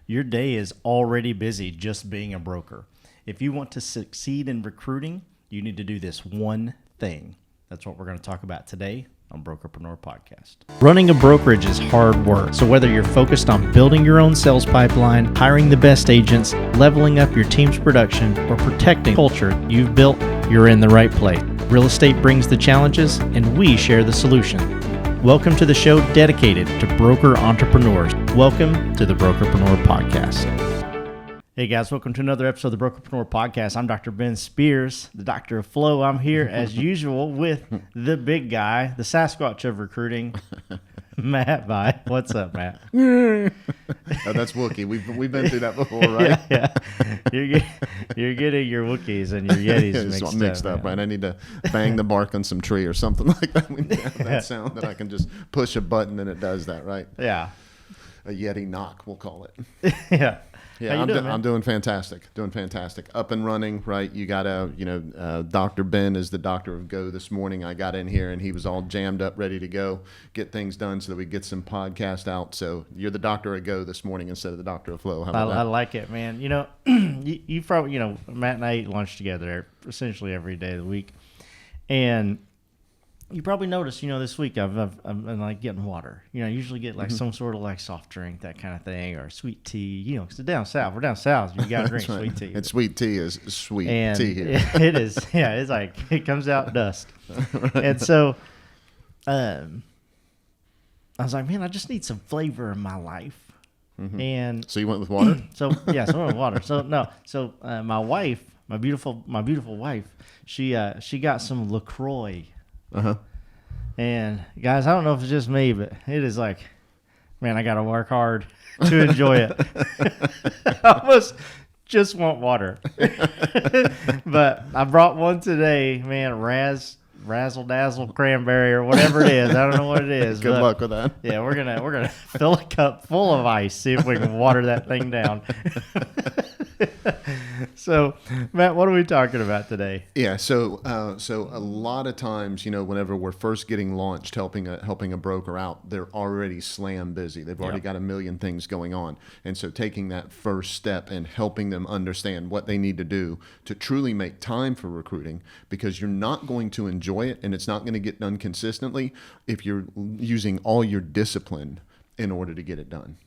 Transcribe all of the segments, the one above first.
your day is already busy just being a broker. If you want to succeed in recruiting, you need to do this one thing. That's what we're going to talk about today on Brokerpreneur Podcast. Running a brokerage is hard work. So whether you're focused on building your own sales pipeline, hiring the best agents, leveling up your team's production, or protecting culture you've built, you're in the right place. Real estate brings the challenges, and we share the solution. Welcome to the show dedicated to broker entrepreneurs. Welcome to the Brokerpreneur Podcast. Hey guys, welcome to another episode of the Brokerpreneur Podcast. I'm Dr. Ben Spears, the Doctor of Flow. I'm here as usual with the big guy, the Sasquatch of recruiting, Matt Bye. What's up, Matt? Oh, that's Wookiee. We've been through that before, right? Yeah. You're getting your Wookiees and your Yetis mixed up, right? I need to bang the bark on some tree or something like that. We have that sound that I can just push a button and it does that, right? Yeah. A Yeti knock, we'll call it. Yeah. Yeah, I'm doing fantastic. Up and running, right? You got Dr. Ben is the doctor of go this morning. I got in here and he was all jammed up, ready to go, get things done so that we get some podcast out. So you're the doctor of go this morning instead of the doctor of flow. How about that? I like it, man. You know, you probably, Matt and I eat lunch together essentially every day of the week. And you probably noticed, this week I've been like getting water. I usually get like some sort of like soft drink, that kind of thing, or sweet tea. Because we're down south. You got to drink sweet tea. And sweet tea is sweet tea here. It is. Yeah, it's like it comes out dusk. Right. And so, I was like, man, I just need some flavor in my life. Mm-hmm. And so you went with water. So I went with water. So my wife, my beautiful wife, she got some LaCroix. Uh-huh. And guys, I don't know if it's just me, but it is like, man, I got to work hard to enjoy it. I almost just want water. But I brought one today, man, Razzle Dazzle Cranberry or whatever it is. I don't know what it is. Good luck with that. Yeah, we're gonna fill a cup full of ice, see if we can water that thing down. So, Matt, what are we talking about today? Yeah, so a lot of times, whenever we're first getting launched, helping a broker out, they're already slam busy. They've already got a million things going on, and so taking that first step and helping them understand what they need to do to truly make time for recruiting, because you're not going to enjoy it, and it's not going to get done consistently if you're using all your discipline in order to get it done.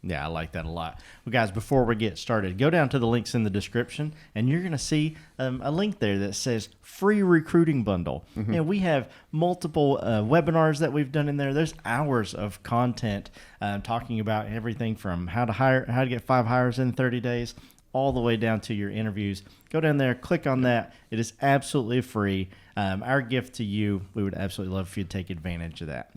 Yeah, I like that a lot. Well, guys, before we get started, go down to the links in the description, and you're going to see a link there that says free recruiting bundle. Mm-hmm. And we have multiple webinars that we've done in there. There's hours of content talking about everything from how to get 5 hires in 30 days, all the way down to your interviews. Go down there, click on that. It is absolutely free. Our gift to you, we would absolutely love if you'd take advantage of that.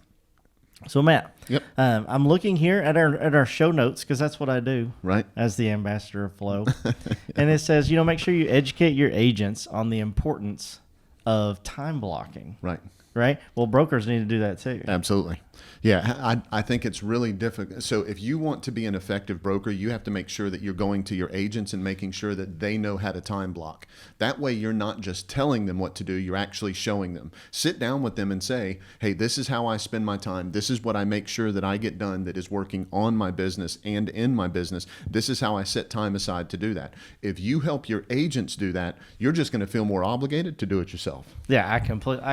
So, Matt, yep. I'm looking here at our show notes, because that's what I do, right, as the ambassador of Flow. And it says, make sure you educate your agents on the importance of time blocking. Right? Well, brokers need to do that too. Absolutely. Yeah, I think it's really difficult. So if you want to be an effective broker, you have to make sure that you're going to your agents and making sure that they know how to time block. That way you're not just telling them what to do, you're actually showing them. Sit down with them and say, hey, this is how I spend my time. This is what I make sure that I get done that is working on my business and in my business. This is how I set time aside to do that. If you help your agents do that, you're just going to feel more obligated to do it yourself. Yeah, I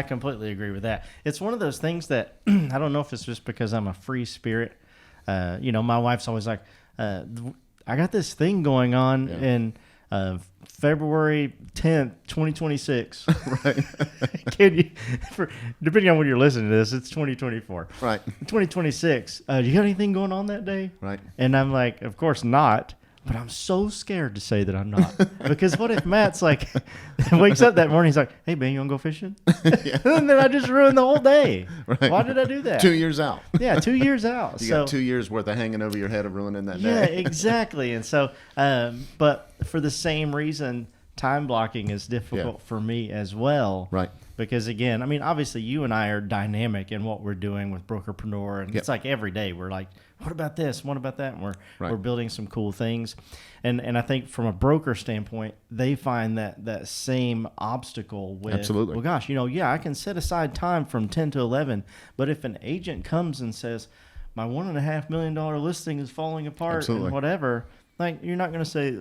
completely agree with that. It's one of those things that I don't know if it's just because I'm a free spirit. My wife's always like, I got this thing going on in February 10th, 2026. Right. Depending on when you're listening to this, it's 2024. Right. 2026. You got anything going on that day? Right. And I'm like, of course not. But I'm so scared to say that I'm not. Because what if Matt's like, wakes up that morning, he's like, hey, Ben, you want to go fishing? And then I just ruined the whole day. Right. Why did I do that? 2 years out. Yeah, 2 years out. You got 2 years worth of hanging over your head of ruining that day. Yeah, exactly. And so, but for the same reason, time blocking is difficult for me as well. Right. Because again, obviously you and I are dynamic in what we're doing with Brokerpreneur. And it's like every day we're like, what about this? What about that? And we're building some cool things. And I think from a broker standpoint, they find that same obstacle with, absolutely. Well, gosh, I can set aside time from 10 to 11. But if an agent comes and says, my $1.5 million listing is falling apart and whatever, Like, you're not going to say,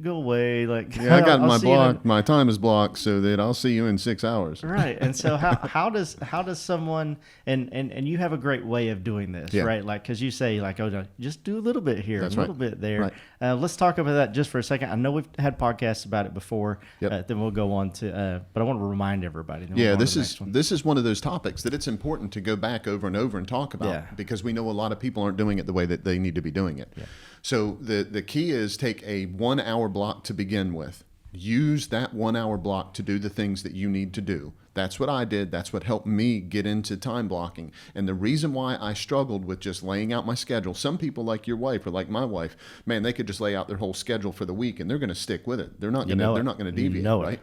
go away. Like, Yeah, I got I'll my see you block. My time is blocked, so that I'll see you in 6 hours. Right. And so how does someone, and you have a great way of doing this, Yeah. right? Like, because you say, like, oh, no, just do a little bit here, That's a little right. bit there. Right. Let's talk about that just for a second. I know we've had podcasts about it before. Yep. Then we'll go on to, but I want to remind everybody. Then we'll Yeah, go on to this the is next one. this is one of those topics that it's important to go back over and over and talk about Yeah. because we know a lot of people aren't doing it the way that they need to be doing it. Yeah. So the key is take a 1 hour block to begin with. Use that 1 hour block to do the things that you need to do. That's what I did. That's what helped me get into time blocking. And the reason why I struggled with just laying out my schedule, some people like your wife or like my wife, man, they could just lay out their whole schedule for the week and they're going to stick with it. They're not going to deviate, right?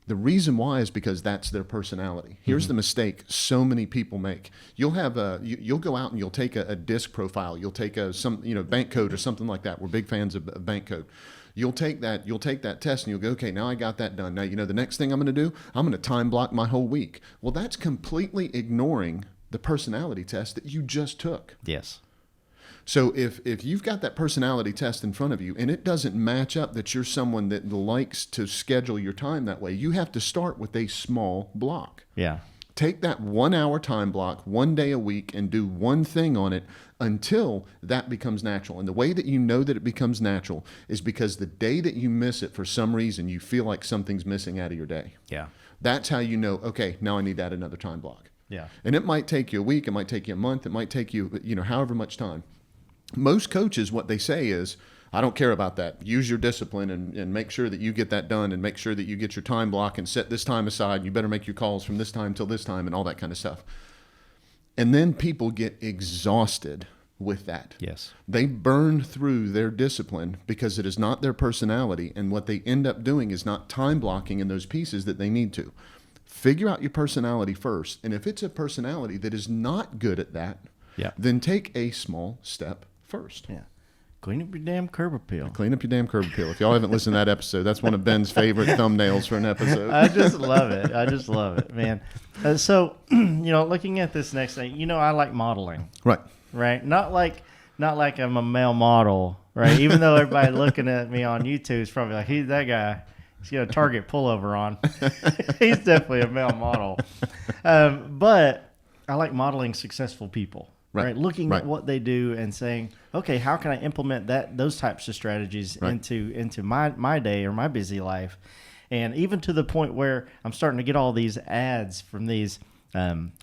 The reason why is because that's their personality. Here's the mistake so many people make. You'll have you'll go out and you'll take a disc profile. You'll take some bank code or something like that. We're big fans of bank code. You'll take that test and you'll go, okay, now I got that done. Now, the next thing I'm going to do, I'm going to time block my whole week. Well, that's completely ignoring the personality test that you just took. Yes. So if you've got that personality test in front of you and it doesn't match up that you're someone that likes to schedule your time that way, you have to start with a small block. Yeah. Take that 1 hour time block, 1 day a week, and do one thing on it until that becomes natural. And the way that you know that it becomes natural is because the day that you miss it for some reason, you feel like something's missing out of your day. Yeah. That's how you know, okay, now I need to add another time block. Yeah. And it might take you a week, it might take you a month, it might take you, however much time. Most coaches, what they say is, I don't care about that. Use your discipline and make sure that you get that done and make sure that you get your time block and set this time aside. You better make your calls from this time till this time and all that kind of stuff. And then people get exhausted with that. Yes. They burn through their discipline because it is not their personality. And what they end up doing is not time blocking in those pieces that they need to. Figure out your personality first. And if it's a personality that is not good at that, then take a small step first. Yeah. Clean up your damn curb appeal. Clean up your damn curb appeal. If y'all haven't listened to that episode, that's one of Ben's favorite thumbnails for an episode. I just love it, man. So, looking at this next thing, I like modeling. Right. Not like I'm a male model, right? Even though everybody looking at me on YouTube is probably like, he's that guy. He's got a Target pullover on. He's definitely a male model. But I like modeling successful people. Right. Looking at what they do and saying, okay, how can I implement those types of strategies into my day or my busy life? And even to the point where I'm starting to get all these ads from these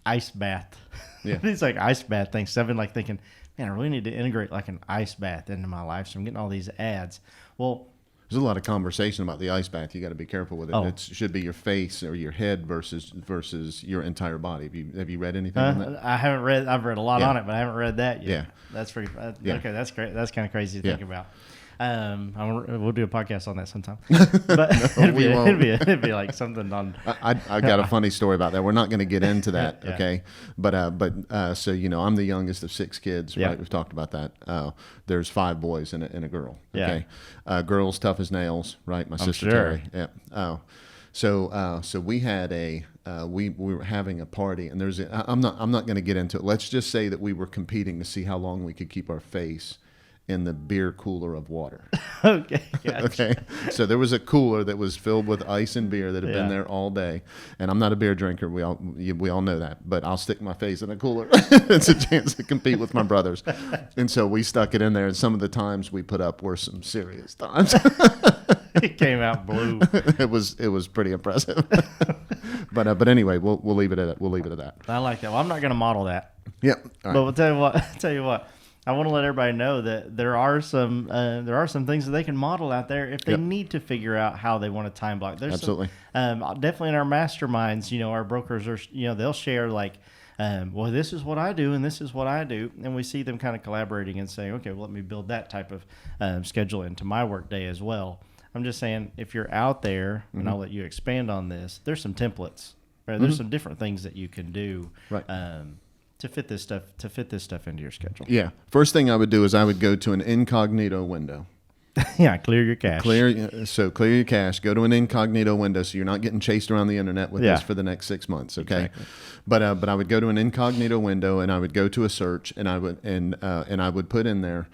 ice bath, these like ice bath things. So I've been thinking, man, I really need to integrate like an ice bath into my life. So I'm getting all these ads. Well, there's a lot of conversation about the ice bath. You got to be careful with it. It should be your face or your head versus your entire body. Have you read anything on that? I haven't read. I've read a lot on it, but I haven't read that yet. Yeah, that's pretty. Okay, that's great. That's kind of crazy to think about. We'll do a podcast on that sometime. But it'd be like something on. I got a funny story about that. We're not going to get into that, okay? But so I'm the youngest of 6 kids, right? We've talked about that. There's 5 boys and a girl. Okay, girls tough as nails, right? My sister Terry. Yeah. So we had we were having a party, and I'm not going to get into it. Let's just say that we were competing to see how long we could keep our face in the beer cooler of water. Okay. Gotcha. Okay. So there was a cooler that was filled with ice and beer that had been there all day. And I'm not a beer drinker. We all know that. But I'll stick my face in a cooler. It's a chance to compete with my brothers. And so we stuck it in there. And some of the times we put up were some serious times. It came out blue. It was pretty impressive. But anyway, we'll leave it at that. We'll leave it at that. I like that. Well, I'm not going to model that. Yep. All right. But we'll tell you what. I want to let everybody know that there are some things that they can model out there if they need to figure out how they want to time block. There's absolutely definitely in our masterminds. Our brokers are they'll share well, this is what I do and this is what I do, and we see them kind of collaborating and saying, okay, well, let me build that type of schedule into my work day as well. I'm just saying, if you're out there, and I'll let you expand on this, there's some templates. Right? There's some different things that you can do. Right. To fit this stuff into your schedule. Yeah. First thing I would do is I would go to an incognito window. Yeah, clear your cache. Clear your cache. Go to an incognito window so you're not getting chased around the internet with this for the next 6 months. Okay, Exactly. but I would go to an incognito window and I would go to a search and I would put in there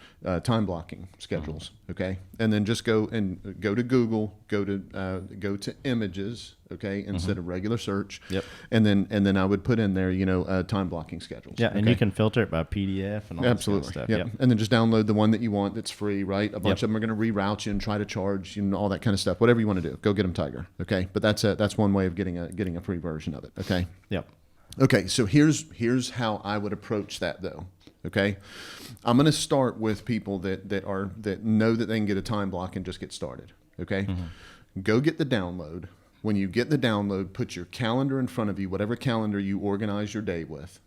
time blocking schedules. Okay, and then just go to Google, go to images. Okay, instead of regular search. Yep. And then I would put in there time blocking schedules. Yeah, okay? and you can filter it by PDF and all Absolutely. that kind of Yep. stuff. And then just download the one that you want that's free, right? A bunch of them are going to reroute you and try to charge you and all that kind of stuff. Whatever you want to do, go get them, Tiger. Okay, but that's one way of getting a free version of it. Okay. Yep. Okay, so here's how I would approach that though. Okay, I'm going to start with people that know that they can get a time block and just get started. Okay, go get the download. When you get the download, put your calendar in front of you, whatever calendar you organize your day with,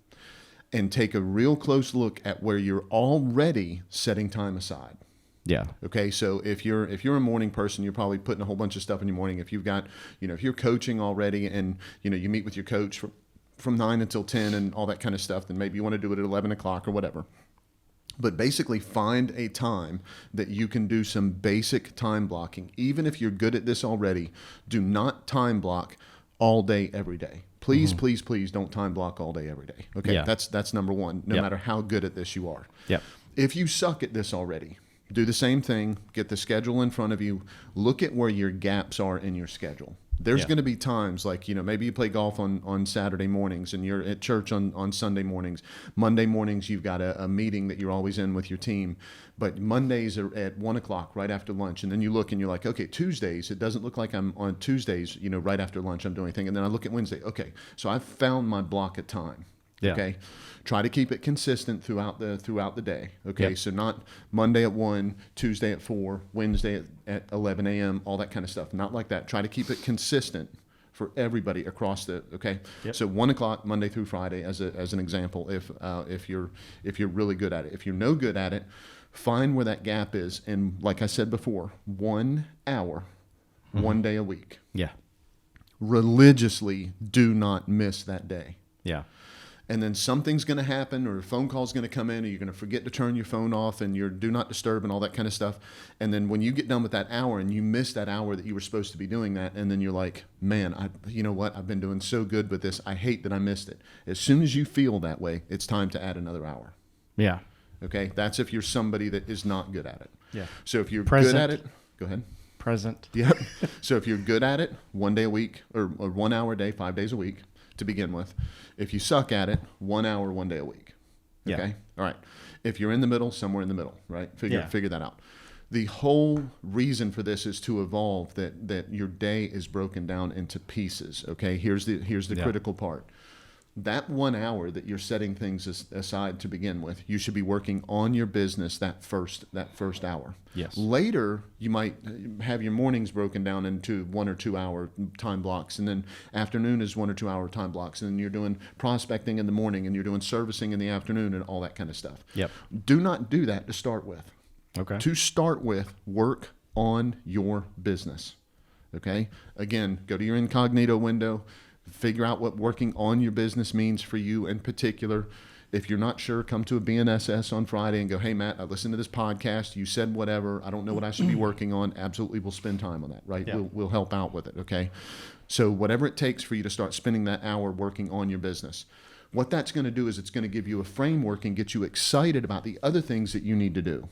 and take a real close look at where you're already setting time aside. Yeah. Okay, so if you're a morning person, you're probably putting a whole bunch of stuff in your morning. If you've got, if you're coaching already and, you meet with your coach from 9 until 10 and all that kind of stuff, then maybe you want to do it at 11 o'clock or whatever. But basically find a time that you can do some basic time blocking. Even if you're good at this already, do not time block all day, every day. Please, please, please don't time block all day, every day. Okay, Yeah. that's number one, no matter how good at this you are. Yep. If you suck at this already, do the same thing. Get the schedule in front of you. Look at where your gaps are in your schedule. There's going to be times like, maybe you play golf on Saturday mornings and you're at church on Sunday mornings. Monday mornings, you've got a meeting that you're always in with your team. But Mondays are at 1 o'clock right after lunch. And then you look and you're like, okay, Tuesdays, it doesn't look like I'm on Tuesdays, right after lunch I'm doing anything. And then I look at Wednesday. Okay, so I've found my block of time. Yeah. Okay. Try to keep it consistent throughout the day. Okay. Yep. So not Monday at 1, Tuesday at 4, Wednesday at 11 a.m., all that kind of stuff. Not like that. Try to keep it consistent for everybody across the, okay. Yep. So 1 o'clock, Monday through Friday as an example, if you're really good at it. If you're no good at it, find where that gap is. And like I said before, 1 hour, 1 day a week. Yeah. Religiously do not miss that day. Yeah. And then something's going to happen or a phone call's going to come in or you're going to forget to turn your phone off and your do not disturb and all that kind of stuff. And then when you get done with that hour and you miss that hour that you were supposed to be doing that, and then you're like, man, you know what? I've been doing so good with this. I hate that I missed it. As soon as you feel that way, it's time to add another hour. Yeah. Okay? That's if you're somebody that is not good at it. Yeah. So if you're Present. good at it, go ahead. Present. Yeah. So if you're good at it, 1 day a week or 1 hour a day, 5 days a week to begin with. If you suck at it, 1 hour, 1 day a week. Okay. Yeah. All right. If you're in the middle, somewhere in the middle, right? Figure that out. The whole reason for this is to evolve that your day is broken down into pieces. Okay. Here's the critical part. That 1 hour that you're setting things aside to begin with, you should be working on your business that first hour. Yes. Later, you might have your mornings broken down into 1 or 2 hour time blocks, and then afternoon is 1 or 2 hour time blocks, and then you're doing prospecting in the morning, and you're doing servicing in the afternoon, and all that kind of stuff. Yep. Do not do that to start with. Okay. To start with, work on your business. Okay? Again, go to your incognito window. Figure out what working on your business means for you in particular. If you're not sure, come to a BNSS on Friday and go, hey, Matt, I listened to this podcast. You said whatever. I don't know what I should be working on. Absolutely, we'll spend time on that, right? Yeah. We'll help out with it, okay? So whatever it takes for you to start spending that hour working on your business, what that's going to do is it's going to give you a framework and get you excited about the other things that you need to do.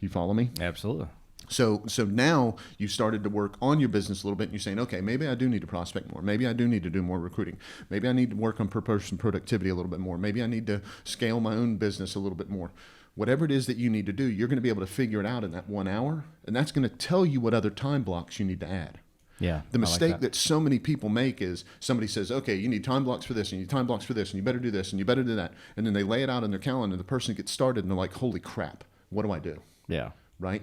You follow me? Absolutely. So now you've started to work on your business a little bit and you're saying, okay, maybe I do need to prospect more. Maybe I do need to do more recruiting. Maybe I need to work on per person productivity a little bit more. Maybe I need to scale my own business a little bit more. Whatever it is that you need to do, you're going to be able to figure it out in that 1 hour. And that's going to tell you what other time blocks you need to add. Yeah. The mistake that so many people make is somebody says, okay, you need time blocks for this and you need time blocks for this and you better do this and you better do that. And then they lay it out on their calendar and the person gets started and they're like, holy crap, what do I do? Yeah. Right?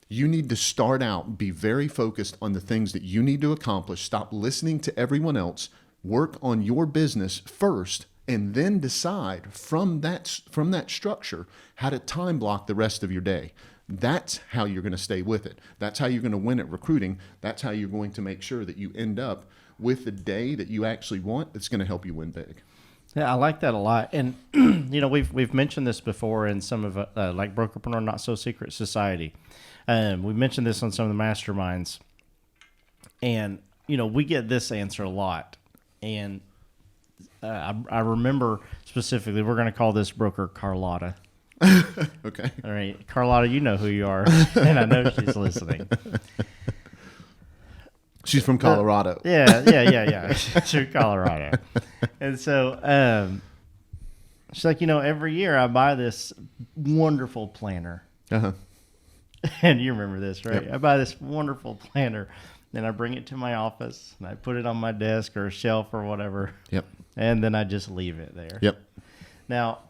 You need to start out, be very focused on the things that you need to accomplish. Stop listening to everyone else. Work on your business first, and then decide from that structure how to time block the rest of your day. That's how you're going to stay with it. That's how you're going to win at recruiting. That's how you're going to make sure that you end up with the day that you actually want that's going to help you win big. Yeah, I like that a lot. And we've mentioned this before in some of like Brokerpreneur Not So Secret Society. We mentioned this on some of the masterminds, and we get this answer a lot. And I remember specifically, we're going to call this broker Carlotta. Okay. All right, Carlotta, you know who you are, and I know she's listening. She's from Colorado. Yeah. She's from Colorado. And so she's like, every year I buy this wonderful planner. Uh-huh. And you remember this, right? Yep. I buy this wonderful planner, and I bring it to my office, and I put it on my desk or a shelf or whatever. Yep. And then I just leave it there. Yep. Now,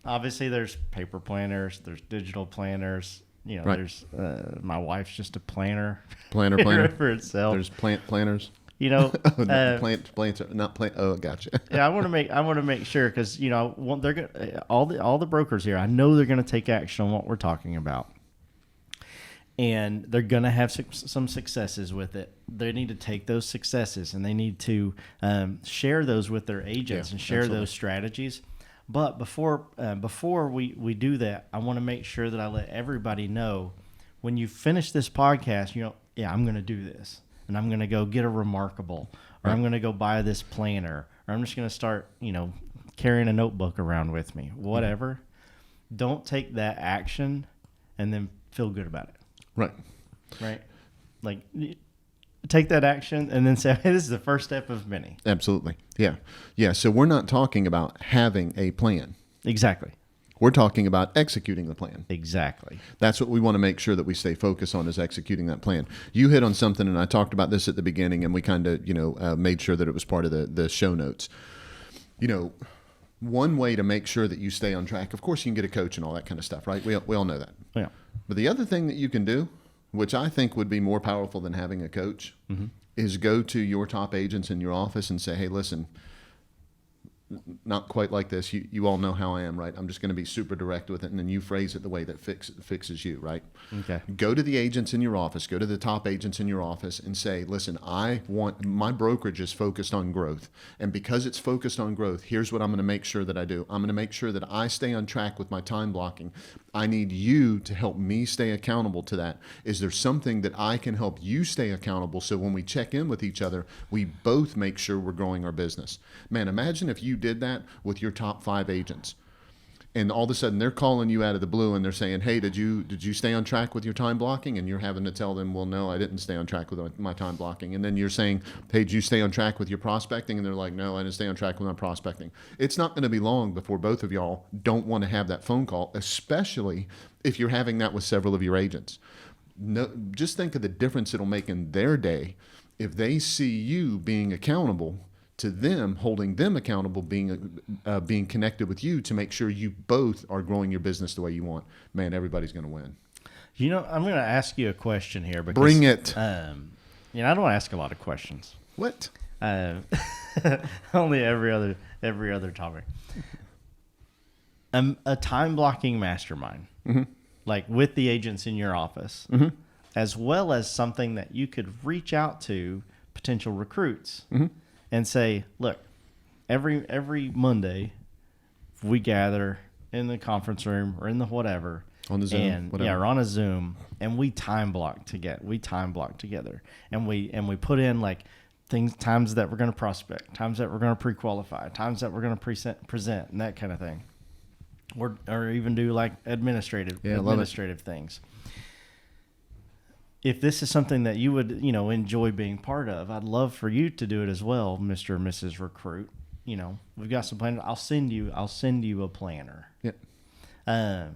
obviously, there's paper planners, there's digital planners. Right. There's my wife's just a planner. Planner. for itself. There's plant planners. Plants are not plant. Oh, gotcha. Yeah, I want to make sure because they're gonna, all the brokers here. I know they're going to take action on what we're talking about, and they're going to have some successes with it. They need to take those successes and they need to share those with their agents and share those strategies. But before we do that, I want to make sure that I let everybody know when you finish this podcast, I'm going to do this, and I'm going to go get a Remarkable, or I'm going to go buy this planner, or I'm just going to start, carrying a notebook around with me, whatever. Don't take that action and then feel good about it. Right. Like, take that action and then say, hey, this is the first step of many. Absolutely. Yeah. So we're not talking about having a plan. Exactly. We're talking about executing the plan. Exactly. That's what we want to make sure that we stay focused on, is executing that plan. You hit on something, and I talked about this at the beginning, and we kind of, made sure that it was part of the show notes. One way to make sure that you stay on track, of course, you can get a coach and all that kind of stuff, right? We all know that. Yeah. But the other thing that you can do, which I think would be more powerful than having a coach, is go to your top agents in your office and say, hey, listen, not quite like this. You all know how I am, right? I'm just going to be super direct with it, and then you phrase it the way that fixes you, right? Okay. Go to the agents in your office, go to the top agents in your office and say, listen, I want, my brokerage is focused on growth. And because it's focused on growth, here's what I'm going to make sure that I do. I'm going to make sure that I stay on track with my time blocking. I need you to help me stay accountable to that. Is there something that I can help you stay accountable so when we check in with each other, we both make sure we're growing our business? Man, imagine if you did that with your top 5 agents. And all of a sudden they're calling you out of the blue and they're saying, hey, did you stay on track with your time blocking? And you're having to tell them, well, no, I didn't stay on track with my time blocking. And then you're saying, hey, did you stay on track with your prospecting? And they're like, no, I didn't stay on track with my prospecting. It's not going to be long before both of y'all don't want to have that phone call, especially if you're having that with several of your agents. No, just think of the difference it'll make in their day if they see you being accountable to them, holding them accountable, being connected with you to make sure you both are growing your business the way you want. Man, everybody's going to win. I'm going to ask you a question here. Because, bring it. I don't ask a lot of questions. What? Only every other topic. A time blocking mastermind, like with the agents in your office, as well as something that you could reach out to potential recruits. And say, look, every Monday we gather in the conference room or in the whatever. On the Zoom. And, whatever. Yeah, or on a Zoom, and we time block together. And we put in like times that we're going to prospect, times that we're going to pre-qualify, times that we're going to present, and that kind of thing. Or even do like administrative things. If this is something that you would, enjoy being part of, I'd love for you to do it as well, Mr. or Mrs. Recruit. We've got some planners. I'll send you a planner. Yeah.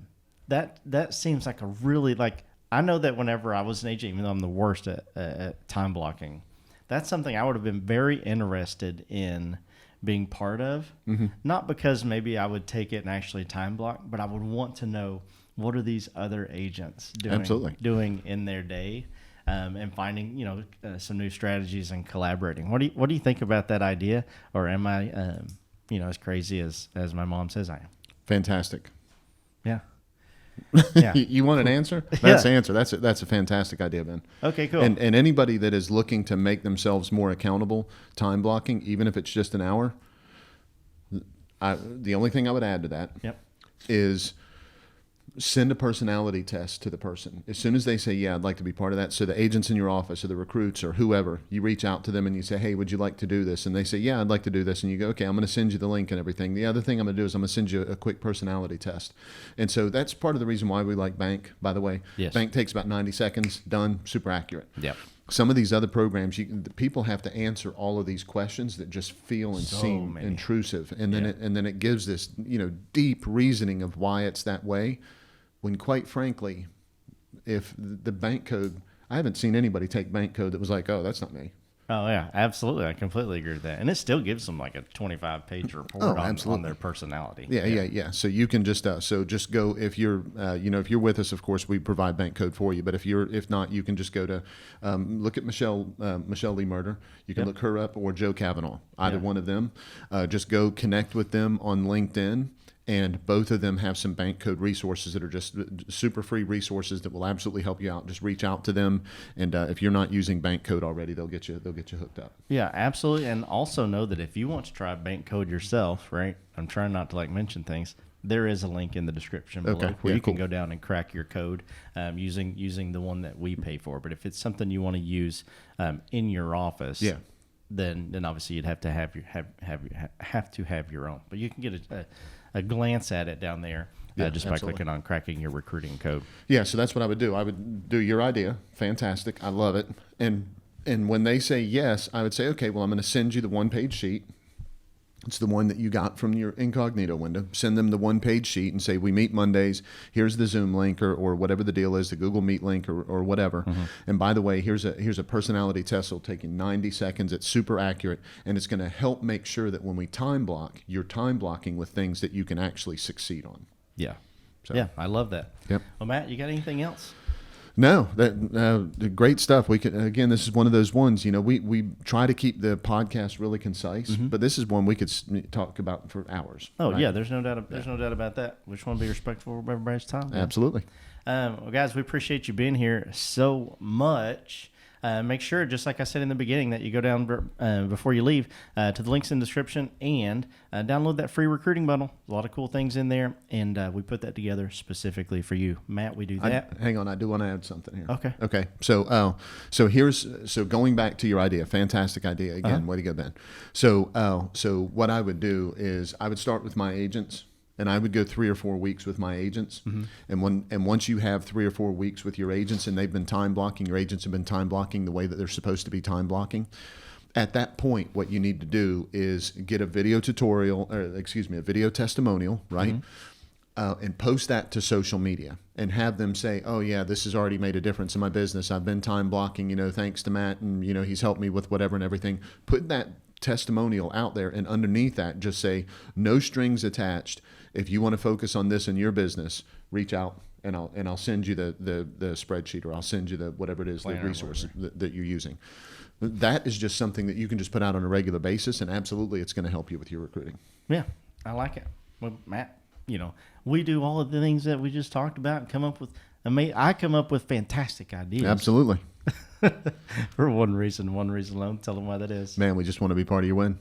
That seems like a really, I know that whenever I was an agent, even though I'm the worst at time blocking, that's something I would have been very interested in being part of. Not because maybe I would take it and actually time block, but I would want to know, what are these other agents doing in their day, and finding some new strategies and collaborating. What do you think about that idea, or am I as crazy as my mom says I am? Fantastic. Yeah. You want an answer? That's the answer. That's a fantastic idea, Ben. Okay, cool. And anybody that is looking to make themselves more accountable, time blocking, even if it's just an hour, The only thing I would add to that is send a personality test to the person. As soon as they say, yeah, I'd like to be part of that. So the agents in your office or the recruits or whoever, you reach out to them and you say, hey, would you like to do this? And they say, yeah, I'd like to do this. And you go, okay, I'm going to send you the link and everything. The other thing I'm going to do is I'm going to send you a quick personality test. And so that's part of the reason why we like Bank, by the way. Yes. Bank takes about 90 seconds, done, super accurate. Yep. Some of these other programs, the people have to answer all of these questions that just feel and So seem many. intrusive. And then it gives this, deep reasoning of why it's that way. When quite frankly, if the bank code, I haven't seen anybody take bank code that was like, oh, that's not me. Oh, yeah, absolutely. I completely agree with that. And it still gives them like a 25-page report on their personality. Yeah. So you can just just go if you're if you're with us, of course we provide bank code for you. But if not, you can just go to look at Michelle Lee Murder. You can look her up, or Joe Cavanaugh, either one of them. Just go connect with them on LinkedIn. And both of them have some bank code resources that are just super free resources that will absolutely help you out. Just reach out to them, and if you're not using bank code already, they'll get you hooked up. Yeah, absolutely. And also know that if you want to try bank code yourself, right? I'm trying not to mention things. There is a link in the description below where you can go down and crack your code using the one that we pay for. But if it's something you want to use in your office, then obviously you'd have to have your own. But you can get a glance at it down there just by clicking on cracking your recruiting code. Yeah, so that's what I would do. I would do your idea. Fantastic. I love it. And when they say yes, I would say, okay, well, I'm going to send you the one-page sheet. It's the one that you got from your incognito window. Send them the one-page sheet and say, we meet Mondays. Here's the Zoom link or whatever the deal is, the Google Meet link or whatever. Mm-hmm. And by the way, here's a personality test. It'll take you 90 seconds. It's super accurate, and it's going to help make sure that when we time block, you're time blocking with things that you can actually succeed on. Yeah. So. Yeah, I love that. Yep. Well, Matt, you got anything else? No, that great stuff. We can, again, this is one of those ones, we try to keep the podcast really concise, but this is one we could talk about for hours. Oh, right? Yeah, there's no doubt about that. We just want to be respectful of everybody's time. Man. Absolutely. Well, guys, we appreciate you being here so much. Make sure, just like I said in the beginning, that you go down before you leave to the links in the description and download that free recruiting bundle. A lot of cool things in there, and we put that together specifically for you. Matt, we do that. Hang on, I do want to add something here. Okay. So going back to your idea, fantastic idea again. Way to go, Ben. So what I would do is I would start with my agents. And I would go 3 or 4 weeks with my agents. Mm-hmm. And once you have 3 or 4 weeks with your agents and they've been time blocking, your agents have been time blocking the way that they're supposed to be time blocking, at that point, what you need to do is get a video a video testimonial, right? Mm-hmm. And post that to social media and have them say, oh, yeah, this has already made a difference in my business. I've been time blocking, thanks to Matt, and, he's helped me with whatever and everything. Put that testimonial out there, and underneath that, just say, no strings attached. If you want to focus on this in your business, reach out, and I'll send you the spreadsheet, or I'll send you the whatever it is, the resource that you're using. That is just something that you can just put out on a regular basis, and absolutely it's going to help you with your recruiting. Yeah, I like it. Well, Matt, we do all of the things that we just talked about and come up with. I come up with fantastic ideas. Absolutely. For one reason alone. Tell them why that is. Man, we just want to be part of your win.